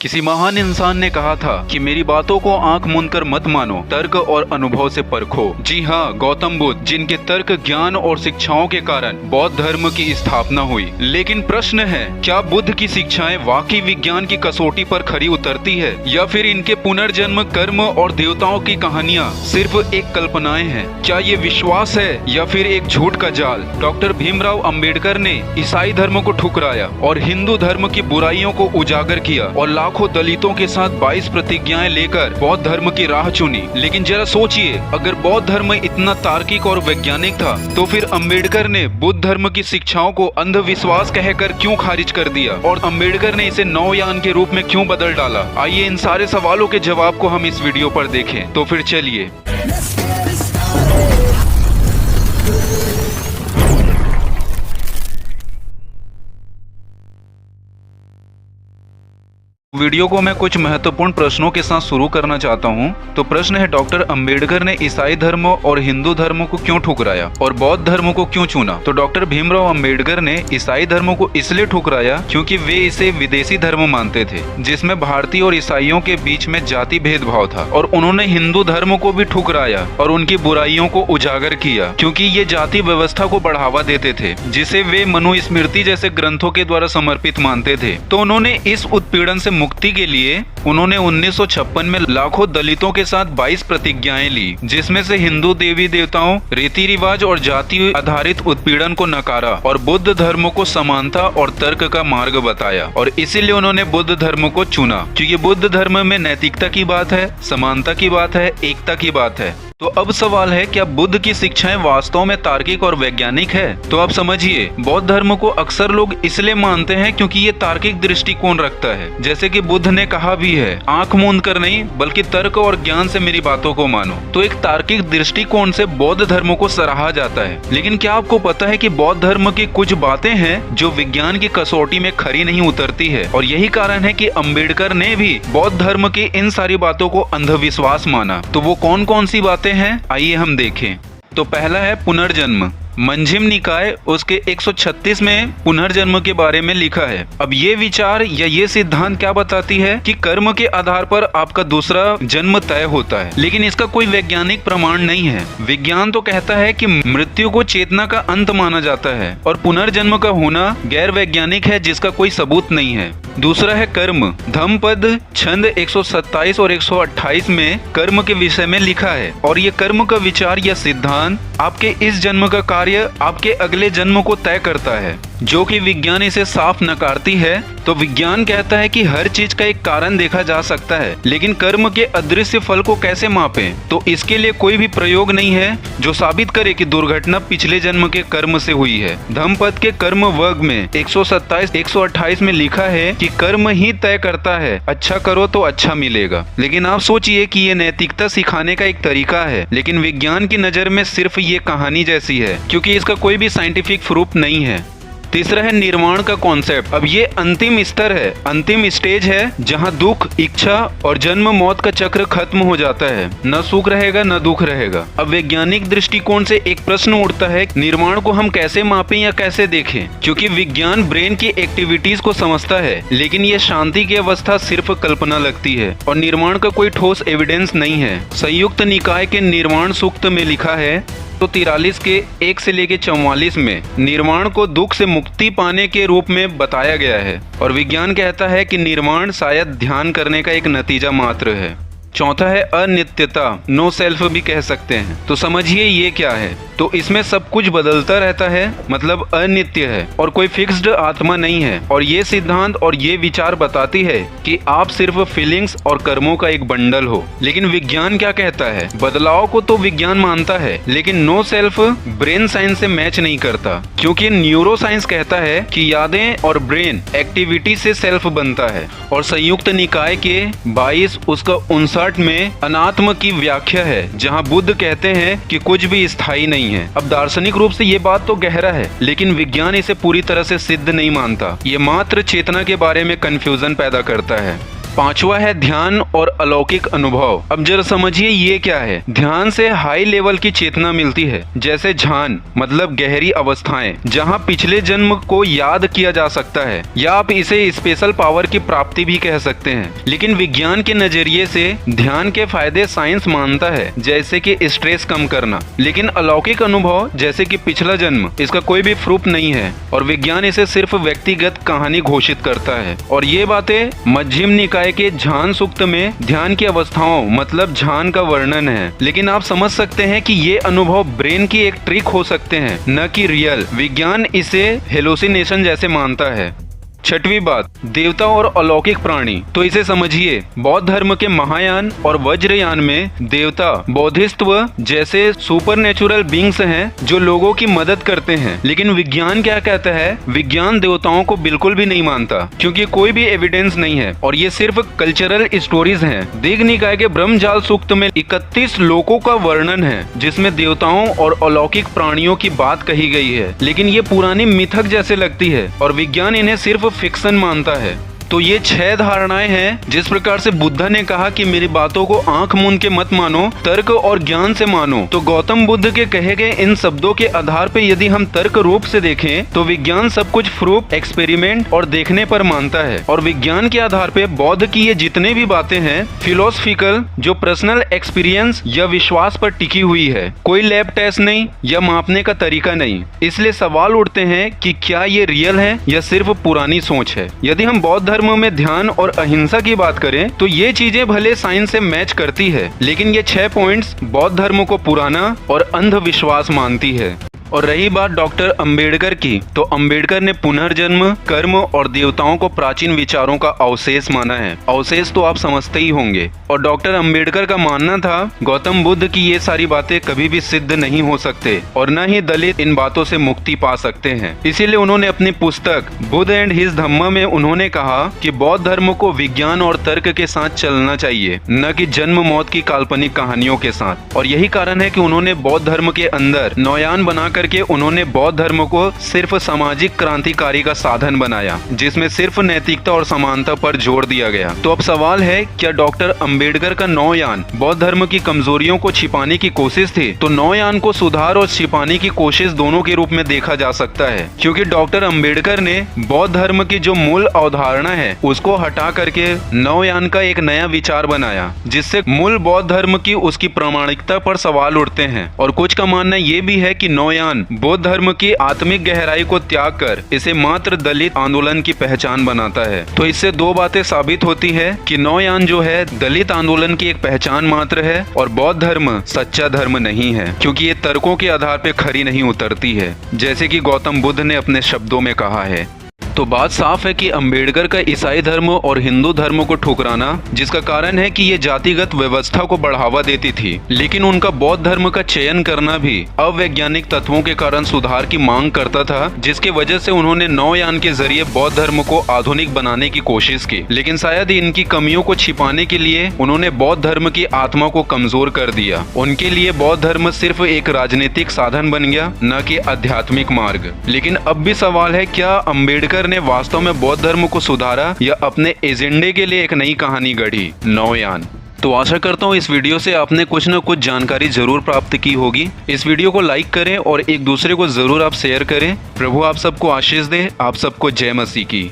किसी महान इंसान ने कहा था कि मेरी बातों को आंख मूंद कर मत मानो, तर्क और अनुभव से परखो। जी हाँ, गौतम बुद्ध, जिनके तर्क, ज्ञान और शिक्षाओं के कारण बौद्ध धर्म की स्थापना हुई। लेकिन प्रश्न है, क्या बुद्ध की शिक्षाएं वाकई विज्ञान की कसौटी पर खरी उतरती है, या फिर इनके पुनर्जन्म, कर्म और देवताओं की कहानियाँ सिर्फ एक कल्पनाएं हैं? क्या ये विश्वास है या फिर एक झूठ का जाल? डॉक्टर भीमराव अंबेडकर ने ईसाई धर्म को ठुकराया और हिंदू धर्म की बुराइयों को उजागर किया और लाखों दलितों के साथ 22 प्रतिज्ञाएं लेकर बौद्ध धर्म की राह चुनी। लेकिन जरा सोचिए, अगर बौद्ध धर्म इतना तार्किक और वैज्ञानिक था, तो फिर अंबेडकर ने बुद्ध धर्म की शिक्षाओं को अंधविश्वास कहकर क्यों खारिज कर दिया, और अंबेडकर ने इसे नवयान के रूप में क्यों बदल डाला? आइए इन सारे सवालों के जवाब को हम इस वीडियो पर देखें। तो फिर चलिए। वीडियो को मैं कुछ महत्वपूर्ण प्रश्नों के साथ शुरू करना चाहता हूं। तो प्रश्न है, डॉक्टर अंबेडकर ने ईसाई धर्म और हिंदू धर्म को क्यों ठुकराया और बौद्ध धर्म को क्यों चुना? तो डॉक्टर भीमराव अंबेडकर ने ईसाई धर्म को इसलिए ठुकराया क्योंकि वे इसे विदेशी धर्म मानते थे, जिसमें भारतीय और ईसाइयों के बीच में जाति भेदभाव था। और उन्होंने हिंदू धर्म को भी ठुकराया और उनकी बुराइयों को उजागर किया, क्योंकि ये जाति व्यवस्था को बढ़ावा देते थे, जिसे वे मनुस्मृति जैसे ग्रंथों के द्वारा समर्पित मानते थे। तो उन्होंने इस उत्पीड़न से मुक्ति के लिए उन्होंने 1956 में लाखों दलितों के साथ 22 प्रतिज्ञाएं ली, जिसमें से हिंदू देवी देवताओं, रीति रिवाज और जाति आधारित उत्पीड़न को नकारा और बुद्ध धर्म को समानता और तर्क का मार्ग बताया। और इसीलिए उन्होंने बुद्ध धर्म को चुना, क्योंकि बुद्ध धर्म में नैतिकता की बात है, समानता की बात है, एकता की बात है। तो अब सवाल है, क्या बुद्ध की शिक्षाएं वास्तव में तार्किक और वैज्ञानिक है? तो आप समझिए, बौद्ध धर्म को अक्सर लोग इसलिए मानते हैं क्योंकि ये तार्किक दृष्टिकोण रखता है। जैसे कि बुद्ध ने कहा भी है, आंख मूंद कर नहीं बल्कि तर्क और ज्ञान से मेरी बातों को मानो। तो एक तार्किक दृष्टिकोण से बौद्ध धर्म को सराहा जाता है। लेकिन क्या आपको पता है कि बौद्ध धर्म की कुछ बातें हैं जो विज्ञान की कसौटी में खरी नहीं उतरती है? और यही कारण है कि अंबेडकर ने भी बौद्ध धर्म की इन सारी बातों को अंधविश्वास माना। तो वो कौन कौन सी बातें हैं, आइए हम देखें। तो पहला है पुनर्जन्म। मंजिम निकाय उसके 136 में पुनर्जन्म के बारे में लिखा है। अब ये विचार या ये सिद्धांत क्या बताती है कि कर्म के आधार पर आपका दूसरा जन्म तय होता है, लेकिन इसका कोई वैज्ञानिक प्रमाण नहीं है। विज्ञान तो कहता है कि मृत्यु को चेतना का अंत माना जाता है और पुनर्जन्म का होना गैर वैज्ञानिक है, जिसका कोई सबूत नहीं है। दूसरा है कर्म। धम्मपद छंद 127 और 128 में कर्म के विषय में लिखा है, और ये कर्म का विचार या सिद्धांत आपके इस जन्म का कार्य आपके अगले जन्म को तय करता है, जो कि विज्ञान इसे साफ नकारती है। तो विज्ञान कहता है कि हर चीज का एक कारण देखा जा सकता है, लेकिन कर्म के अदृश्य फल को कैसे मापें? तो इसके लिए कोई भी प्रयोग नहीं है जो साबित करे कि दुर्घटना पिछले जन्म के कर्म से हुई है। धम्मपद के कर्म वर्ग में 127, 128 में लिखा है कि कर्म ही तय करता है, अच्छा करो तो अच्छा मिलेगा। लेकिन आप सोचिए कि ये नैतिकता सिखाने का एक तरीका है, लेकिन विज्ञान की नजर में सिर्फ ये कहानी जैसी है, क्योंकि इसका कोई भी साइंटिफिक प्रूफ नहीं है। तीसरा है निर्वाण का कॉन्सेप्ट। अब ये अंतिम स्तर है, अंतिम स्टेज है, जहां दुख, इच्छा और जन्म मौत का चक्र खत्म हो जाता है। न सुख रहेगा न दुख रहेगा। अब वैज्ञानिक दृष्टिकोण से एक प्रश्न उठता है, निर्वाण को हम कैसे मापें या कैसे देखें? क्योंकि विज्ञान ब्रेन की एक्टिविटीज को समझता है, लेकिन ये शांति की अवस्था सिर्फ कल्पना लगती है और निर्वाण का कोई ठोस एविडेंस नहीं है। संयुक्त निकाय के निर्वाण सूक्त में लिखा है, तो 43 के 1 से लेके 44 में निर्वाण को दुख से मुक्ति पाने के रूप में बताया गया है, और विज्ञान कहता है कि निर्वाण शायद ध्यान करने का एक नतीजा मात्र है। चौथा है अनित्यता, नो सेल्फ भी कह सकते हैं। तो समझिए ये क्या है। तो इसमें सब कुछ बदलता रहता है, मतलब अनित्य है और कोई फिक्स्ड आत्मा नहीं है। और ये सिद्धांत और ये विचार बताती है कि आप सिर्फ फीलिंग्स और कर्मों का एक बंडल हो। लेकिन विज्ञान क्या कहता है? बदलाव को तो विज्ञान मानता है, लेकिन नो सेल्फ ब्रेन साइंस से मैच नहीं करता, क्योंकि न्यूरो साइंस कहता है कि यादें और ब्रेन एक्टिविटी से सेल्फ बनता है। और संयुक्त निकाय के 22 उसका 59 में अनात्म की व्याख्या है, जहां बुद्ध कहते हैं कि कुछ भी स्थायी नहीं है। अब दार्शनिक रूप से ये बात तो गहरा है, लेकिन विज्ञान इसे पूरी तरह से सिद्ध नहीं मानता। ये मात्र चेतना के बारे में कंफ्यूजन पैदा करता है। पांचवा है ध्यान और अलौकिक अनुभव। अब जरा समझिए ये क्या है। ध्यान से हाई लेवल की चेतना मिलती है, जैसे ध्यान मतलब गहरी अवस्थाएं, जहां पिछले जन्म को याद किया जा सकता है, या आप इसे स्पेशल पावर की प्राप्ति भी कह सकते हैं। लेकिन विज्ञान के नजरिए से ध्यान के फायदे साइंस मानता है, जैसे कि स्ट्रेस कम करना। लेकिन अलौकिक अनुभव जैसे कि पिछला जन्म, इसका कोई भी प्रूफ नहीं है और विज्ञान इसे सिर्फ व्यक्तिगत कहानी घोषित करता है। और ये बातें मध्यम निकाय के ध्यान सूक्त में ध्यान की अवस्थाओं मतलब ध्यान का वर्णन है। लेकिन आप समझ सकते हैं कि ये अनुभव ब्रेन की एक ट्रिक हो सकते हैं, न कि रियल। विज्ञान इसे हेलुसिनेशन जैसे मानता है। छठवीं बात, देवता और अलौकिक प्राणी। तो इसे समझिए, बौद्ध धर्म के महायान और वज्रयान में देवता बौद्धिस्त्व जैसे सुपरनेचुरल बींग्स हैं जो लोगों की मदद करते हैं। लेकिन विज्ञान क्या कहता है? विज्ञान देवताओं को बिल्कुल भी नहीं मानता, क्योंकि कोई भी एविडेंस नहीं है और ये सिर्फ कल्चरल स्टोरीज हैं। दीघ निकाय के ब्रह्मजाल सूक्त में 31 लोकों का वर्णन है, जिसमें देवताओं और अलौकिक प्राणियों की बात कही गई है। लेकिन ये पुरानी मिथक जैसे लगती है और विज्ञान इन्हें सिर्फ फिक्शन मानता है। तो ये 6 धारणाएं हैं। जिस प्रकार से बुद्ध ने कहा कि मेरी बातों को आंख मूंद के मत मानो, तर्क और ज्ञान से मानो, तो गौतम बुद्ध के कहे गए इन शब्दों के आधार पे यदि हम तर्क रूप से देखें तो विज्ञान सब कुछ प्रूफ, एक्सपेरिमेंट और देखने पर मानता है। और विज्ञान के आधार पे बौद्ध की ये जितने भी बातें हैं फिलोसफिकल, जो पर्सनल एक्सपीरियंस या विश्वास पर टिकी हुई है। कोई लैब टेस्ट नहीं या मापने का तरीका नहीं। इसलिए सवाल उठते हैं कि क्या ये रियल है या सिर्फ पुरानी सोच है। यदि हम बौद्ध धर्म में ध्यान और अहिंसा की बात करें तो ये चीजें भले साइंस से मैच करती है, लेकिन ये 6 पॉइंट्स बौद्ध धर्म को पुराना और अंधविश्वास मानती है। और रही बात डॉक्टर अंबेडकर की, तो अंबेडकर ने पुनर्जन्म, कर्म और देवताओं को प्राचीन विचारों का अवशेष माना है। अवशेष तो आप समझते ही होंगे। और डॉक्टर अंबेडकर का मानना था गौतम बुद्ध की ये सारी बातें कभी भी सिद्ध नहीं हो सकते और न ही दलित इन बातों से मुक्ति पा सकते हैं। इसीलिए उन्होंने अपनी पुस्तक बुद्ध एंड हिज धम्मा में उन्होंने कहा कि बौद्ध धर्म को विज्ञान और तर्क के साथ चलना चाहिए, न कि जन्म मौत की काल्पनिक कहानियों के साथ। और यही कारण है कि उन्होंने बौद्ध धर्म के अंदर नौयान बना करके उन्होंने बौद्ध धर्म को सिर्फ सामाजिक क्रांतिकारी का साधन बनाया, जिसमें सिर्फ नैतिकता और समानता पर जोर दिया गया। तो अब सवाल है, क्या डॉक्टर अंबेडकर का नौयान बौद्ध धर्म की कमजोरियों को छिपाने की कोशिश थी? तो नौयान को सुधार और छिपाने की कोशिश दोनों के रूप में देखा जा सकता है, क्योंकि डॉक्टर अंबेडकर ने बौद्ध धर्म की जो मूल अवधारणा है उसको हटा करके नौयान का एक नया विचार बनाया, जिससे मूल बौद्ध धर्म की उसकी प्रामाणिकता पर सवाल उठते हैं। और कुछ का मानना ये भी है कि नौयान बौद्ध धर्म की आत्मिक गहराई को त्याग कर इसे मात्र दलित आंदोलन की पहचान बनाता है। तो इससे 2 बातें साबित होती है कि नौयान जो है दलित आंदोलन की एक पहचान मात्र है और बौद्ध धर्म सच्चा धर्म नहीं है, क्योंकि ये तर्कों के आधार पर खरी नहीं उतरती है, जैसे कि गौतम बुद्ध ने अपने शब्दों में कहा है। तो बात साफ है कि अंबेडकर का ईसाई धर्म और हिंदू धर्म को ठुकराना, जिसका कारण है कि ये जातिगत व्यवस्था को बढ़ावा देती थी, लेकिन उनका बौद्ध धर्म का चयन करना भी अवैज्ञानिक तत्वों के कारण सुधार की मांग करता था, जिसके वजह से उन्होंने नौयान के जरिए बौद्ध धर्म को आधुनिक बनाने की कोशिश की। लेकिन शायद इनकी कमियों को छिपाने के लिए उन्होंने बौद्ध धर्म की आत्मा को कमजोर कर दिया। उनके लिए बौद्ध धर्म सिर्फ एक राजनीतिक साधन बन गया, न कि आध्यात्मिक मार्ग। लेकिन अब भी सवाल है, क्या अंबेडकर ने वास्तव में बौद्ध धर्म को सुधारा या अपने एजेंडे के लिए एक नई कहानी गढ़ी, नौयान? तो आशा करता हूँ इस वीडियो से आपने कुछ न कुछ जानकारी जरूर प्राप्त की होगी। इस वीडियो को लाइक करें और एक दूसरे को जरूर आप शेयर करें। प्रभु आप सबको आशीष दे। आप सबको जय मसीह की।